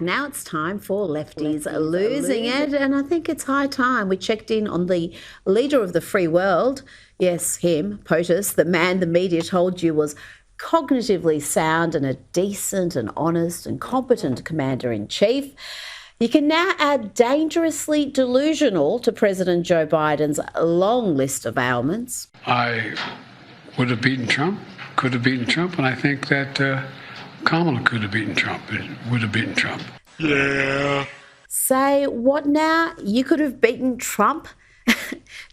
Now it's time for Lefties Losing It, and I think it's high time we checked in on the leader of the free world. Yes, him, POTUS, the man the media told you was cognitively sound and a decent and honest and competent commander-in-chief. You can now add dangerously delusional to President Joe Biden's long list of ailments. I would have beaten Trump, could have beaten Trump, and I think that Kamala could have beaten Trump, would have beaten Trump. Yeah. Say what now? You could have beaten Trump?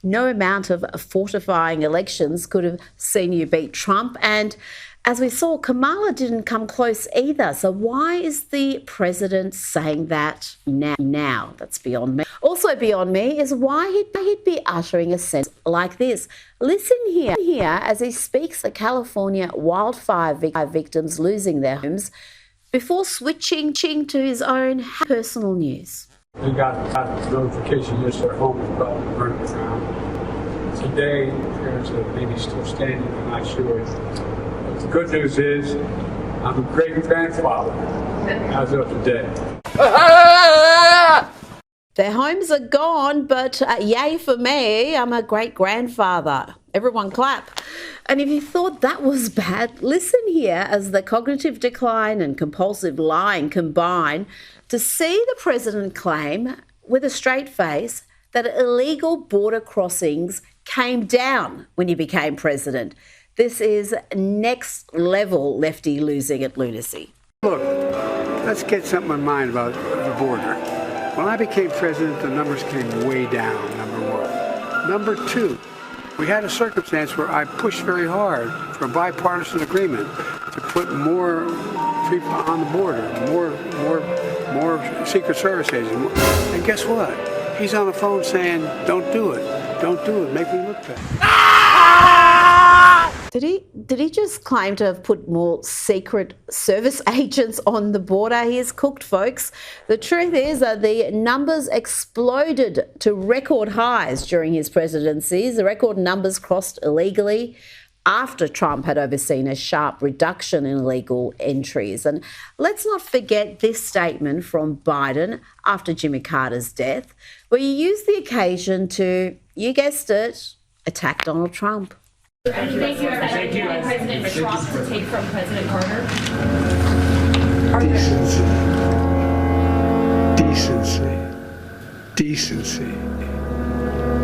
No amount of fortifying elections could have seen you beat Trump. And as we saw, Kamala didn't come close either. So why is the president saying that now? That's beyond me. Also beyond me is why he'd be uttering a sentence like this. Listen here as he speaks of California wildfire victims losing their homes before switching to his own personal news. We got notification yesterday, our home was about to burn to the ground. Today, there's a baby still standing, I'm not sure. But the good news is, I'm a great-grandfather as of today. Their homes are gone, but yay for me, I'm a great-grandfather. Everyone clap. And if you thought that was bad, listen here as the cognitive decline and compulsive lying combine to see the president claim with a straight face that illegal border crossings came down when he became president. This is next level lefty losing it lunacy. Look, let's get something in mind about the border. When I became president, the numbers came way down, number one. Number two, we had a circumstance where I pushed very hard for a bipartisan agreement to put more people on the border, more Secret Service agents. And guess what? He's on the phone saying, don't do it, make me look bad. Did he just claim to have put more Secret Service agents on the border? He is cooked, folks. The truth is that the numbers exploded to record highs during his presidency. The record numbers crossed illegally after Trump had overseen a sharp reduction in illegal entries. And let's not forget this statement from Biden after Jimmy Carter's death, where he used the occasion to, you guessed it, attack Donald Trump. Thank you. President Trump to take from President Carter? Decency.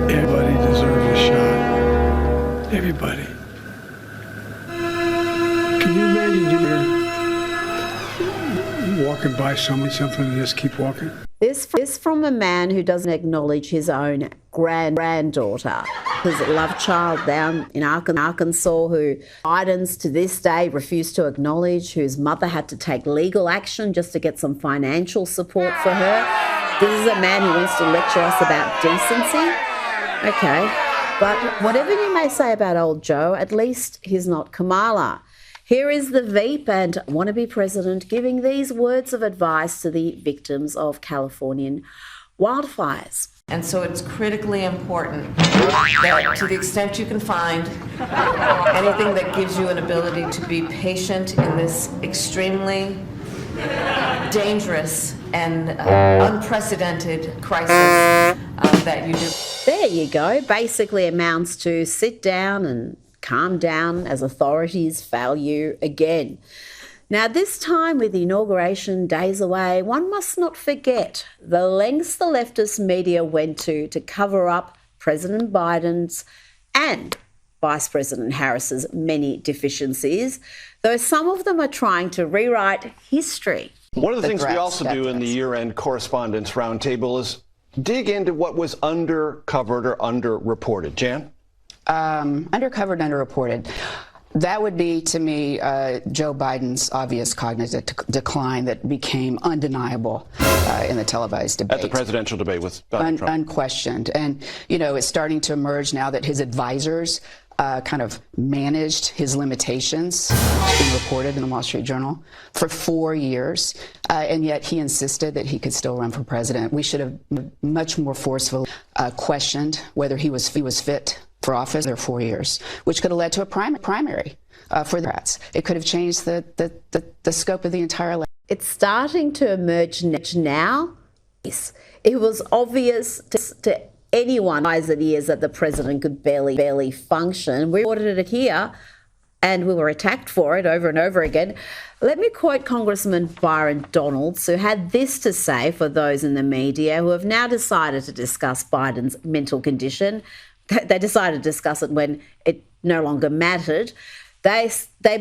Everybody deserves a shot. Everybody. Can you imagine you're walking by something and just keep walking? This from a man who doesn't acknowledge his own granddaughter, his love child down in Arkansas, who Biden's to this day refuse to acknowledge, whose mother had to take legal action just to get some financial support for her. This is a man who wants to lecture us about decency. Okay, but whatever you may say about old Joe, at least he's not Kamala. Here is the Veep and wannabe president giving these words of advice to the victims of Californian wildfires. And so it's critically important that to the extent you can find anything that gives you an ability to be patient in this extremely dangerous and unprecedented crisis that you do. There you go. Basically amounts to sit down and calm down as authorities fail you again. Now, this time with the inauguration days away, one must not forget the lengths the leftist media went to cover up President Biden's and Vice President Harris's many deficiencies, though some of them are trying to rewrite history. One of the things we also do in the year-end correspondence roundtable is dig into what was undercovered or underreported. Jan? Undercovered, underreported. That would be, to me, Joe Biden's obvious cognitive decline that became undeniable in the televised debate. At the presidential debate with Donald Trump. Unquestioned. And, you know, it's starting to emerge now that his advisors kind of managed his limitations, being reported in the Wall Street Journal, for 4 years. And yet he insisted that he could still run for president. We should have much more forcefully questioned whether he was fit for office for 4 years, which could have led to a primary for the Democrats. It could have changed the scope of the entire election. It's starting to emerge now. It was obvious to anyone eyes and ears that the president could barely function. We reported it here, and we were attacked for it over and over again. Let me quote Congressman Byron Donalds, who had this to say for those in the media who have now decided to discuss Biden's mental condition. They decided to discuss it when it no longer mattered. They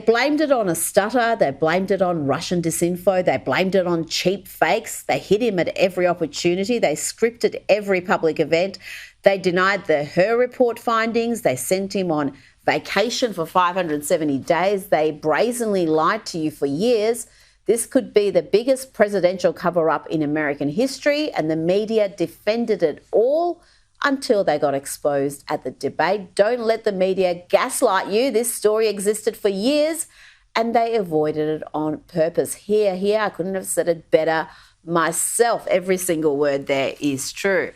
blamed it on a stutter. They blamed it on Russian disinfo. They blamed it on cheap fakes. They hit him at every opportunity. They scripted every public event. They denied the Her report findings. They sent him on vacation for 570 days. They brazenly lied to you for years. This could be the biggest presidential cover-up in American history, and the media defended it all until they got exposed at the debate. Don't let the media gaslight you. This story existed for years, and they avoided it on purpose. Here, I couldn't have said it better myself. Every single word there is true.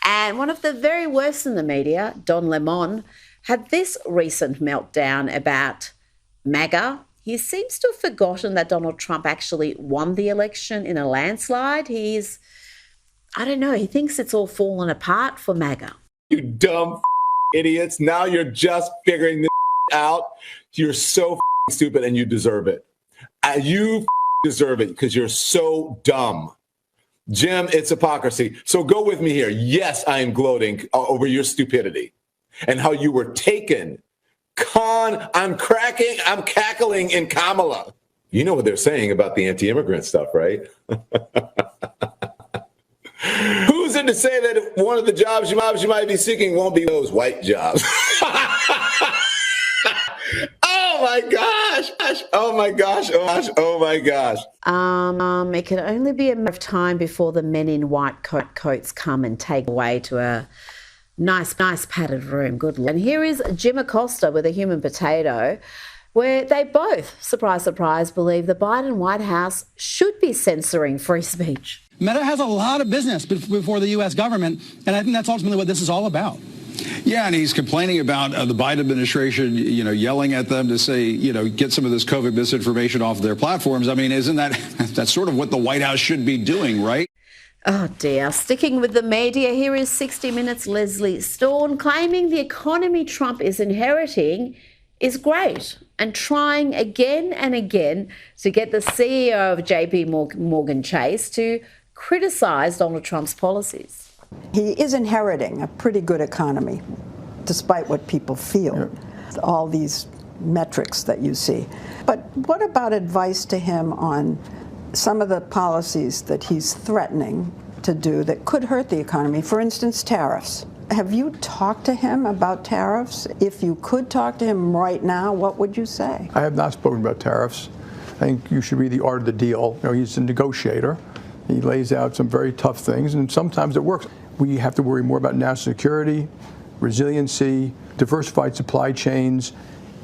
And one of the very worst in the media, Don Lemon, had this recent meltdown about MAGA. He seems to have forgotten that Donald Trump actually won the election in a landslide. I don't know, he thinks it's all fallen apart for MAGA. You dumb idiots. Now you're just figuring this out. You're so stupid and you deserve it. You deserve it because you're so dumb. Jim, it's hypocrisy. So go with me here. Yes, I am gloating over your stupidity and how you were taken. I'm cackling in Kamala. You know what they're saying about the anti-immigrant stuff, right? Who's it to say that one of the jobs you might be seeking won't be those white jobs? Oh my gosh! Oh my gosh! Oh my gosh! It can only be a matter of time before the men in white coats come and take away to a nice padded room. Good luck. And here is Jim Acosta with a human potato, where they both, surprise, surprise, believe the Biden White House should be censoring free speech. Meta has a lot of business before the U.S. government, and I think that's ultimately what this is all about. Yeah, and he's complaining about the Biden administration, yelling at them to say, get some of this COVID misinformation off their platforms. I mean, isn't that's sort of what the White House should be doing, right? Oh dear. Sticking with the media, here is 60 Minutes' Leslie Stahl claiming the economy Trump is inheriting is great and trying again and again to get the CEO of JP Morgan Chase to criticise Donald Trump's policies. He is inheriting a pretty good economy, despite what people feel, all these metrics that you see. But what about advice to him on some of the policies that he's threatening to do that could hurt the economy? For instance, tariffs. Have you talked to him about tariffs? If you could talk to him right now, what would you say? I have not spoken about tariffs. I think you should read The Art of the Deal. He's a negotiator. He lays out some very tough things, and sometimes it works. We have to worry more about national security, resiliency, diversified supply chains,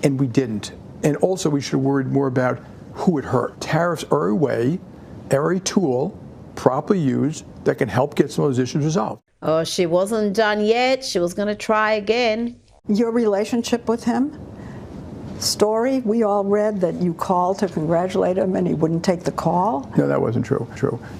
and we didn't. And also we should have worried more about who it hurt. Tariffs are a way, are a tool, properly used, that can help get some of those issues resolved. Oh, she wasn't done yet. She was going to try again. Your relationship with him? Story, we all read that you called to congratulate him and he wouldn't take the call. No, that wasn't true.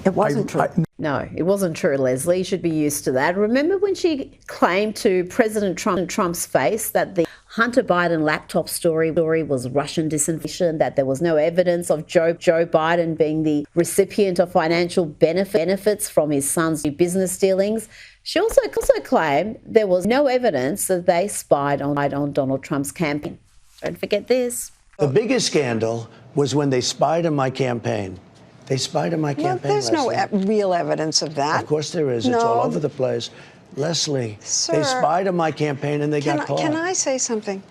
It wasn't true. No, it wasn't true, Leslie. You should be used to that. Remember when she claimed to President Trump's face that the Hunter Biden laptop story was Russian disinformation, that there was no evidence of Joe Biden being the recipient of financial benefits from his son's business dealings? She also claimed there was no evidence that they spied on Donald Trump's campaign. Don't forget this. The biggest scandal was when they spied on my campaign. They spied on my campaign. Well, there's no real evidence of that. Of course there is. It's all over the place. Leslie, Sir, they spied on my campaign and they got caught. Can I say something?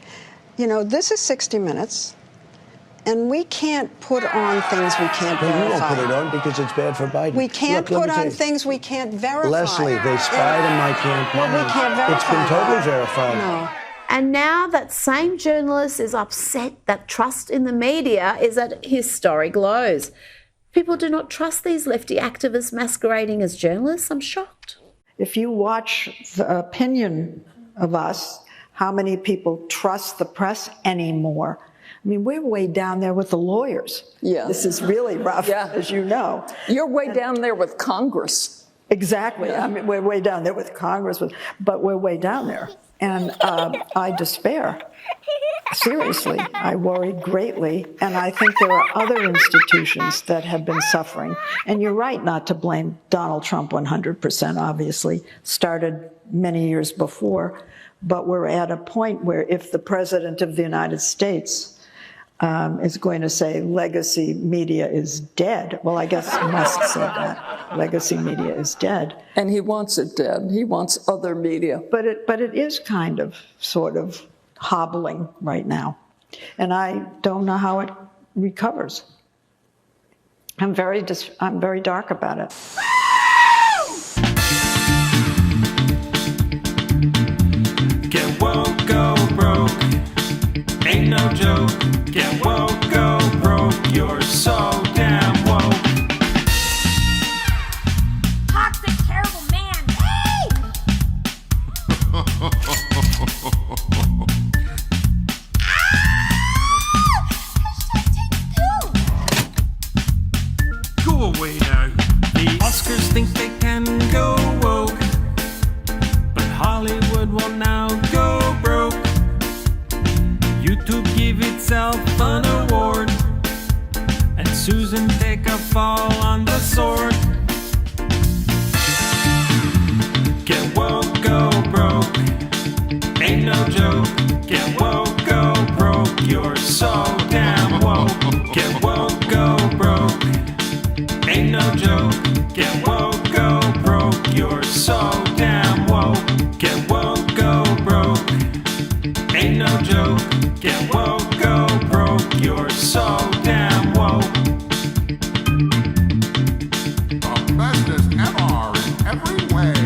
This is 60 Minutes, and we can't put on things we can't verify. You won't put it on because it's bad for Biden. We can't put on things we can't verify. Leslie, they spied on my campaign. Well, we can't verify. It's been totally verified. No. And now that same journalist is upset that trust in the media is at historic lows. People do not trust these lefty activists masquerading as journalists. I'm shocked. If you watch the opinion of us, how many people trust the press anymore? I mean, we're way down there with the lawyers. Yeah. This is really rough, as you know. You're way down there with Congress. Exactly. I mean, we're way down there with Congress, but we're way down there. And I despair. Seriously, I worry greatly, and I think there are other institutions that have been suffering. And you're right not to blame Donald Trump 100%, obviously, started many years before, but we're at a point where if the President of the United States is going to say legacy media is dead, well, I guess he must say that. Legacy media is dead. And he wants it dead. He wants other media. But it is kind of, sort of, hobbling right now. And I don't know how it recovers. I'm very dark about it. Get woke, go broke. Ain't no joke. Get woke, go broke. You're so damn woke. Toxic, terrible man. Hey! Go away now. The Oscars think they can go woke, but Hollywood will now go broke. YouTube give itself an award, and Susan take a fall on the sword. Get woke, go broke. Ain't no joke. Get woke, go broke. You're so damn woke. Get woke, go broke. Ain't no joke. Get woke, go broke. You're so damn woke. Get woke, go broke. Ain't no joke. Get woke, go broke. You're so damn woke. The bestest ever in every way.